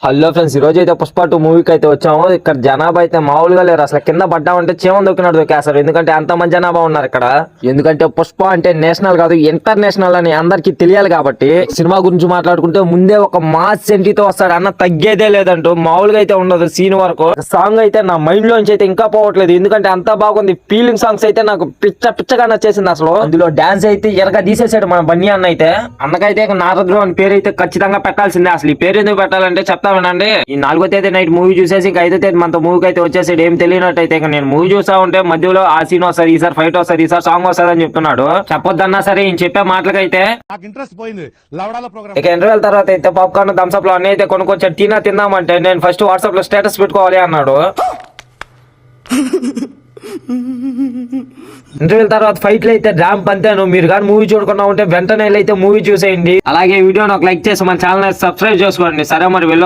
Hello friends, ఈ రోజు అయితే పుష్ప 2 మూవీకి అయితే వచ్చాము. ఇక్కడ జనాభా అయితే మామూలుగా లేరు. అసలు కింద పడ్డామంటే చీమం దొక్కినట్టు దొక్కేస్తారు. ఎందుకంటే అంత మంది జనాభా ఉన్నారు ఇక్కడ. ఎందుకంటే పుష్ప అంటే నేషనల్ కాదు, ఇంటర్నేషనల్ అని అందరికి తెలియాలి. కాబట్టి సినిమా గురించి మాట్లాడుకుంటే ముందే ఒక మాస్ సెంటితో వస్తాడు అన్న, తగ్గేదే లేదంటూ. మామూలుగా అయితే ఉండదు సీన్ వరకు. సాంగ్ అయితే నా మైండ్ లోంచి అయితే ఇంకా పోవట్లేదు, ఎందుకంటే అంత బాగుంది. ఫీలింగ్ సాంగ్స్ అయితే నాకు పిచ్చగా నచ్చేసింది. అసలు అందులో డాన్స్ అయితే ఎరగా తీసేసాడు మన బన్నీ అన్న. అయితే అన్నకైతే నారదులు అని పేరు అయితే ఖచ్చితంగా పెట్టాల్సిందే. అసలు ఈ పేరు ఎందుకు పెట్టాలంటే చెప్తా వినండి. ఈ 4వ తేదీ నైట్ మూవీ చూసేసి ఇంకా 5వ తేదీ మనతో మూవీకి అయితే వచ్చేసాడు. ఏం తెలియనట్టయితే ఇక నేను మూవీ చూస్తా ఉంటే మధ్యలో ఆ సీన్ వస్తుంది, ఈసారి ఫైట్ వస్తుంది, ఈసారి సాంగ్ వస్తుంది అని చెప్తున్నాడు. చెప్పొద్దన్నా సరే ఈయన చెప్పే మాటలకైతే ఇక ఇంటర్వెల్ తర్వాత అయితే పాప్కార్న్ థమ్స్అప్ లో అన్ని అయితే కొనుక్కొచ్చాడు. తిందామంటే నేను ఫస్ట్ వాట్సాప్ లో స్టేటస్ పెట్టుకోవాలి అన్నాడు. ఇంటర్వ్యూల తర్వాత ఫైట్లు అయితే ర్యాంప్ అంతేను. మీరు కానీ మూవీ చూడకుండా ఉంటే వెంటనే అయితే మూవీ చూసేయండి. అలాగే వీడియోని ఒక లైక్ చేసి మన ఛానల్ సబ్స్క్రైబ్ చేసుకోండి. సరే మరి వెళ్ళొస్తాను.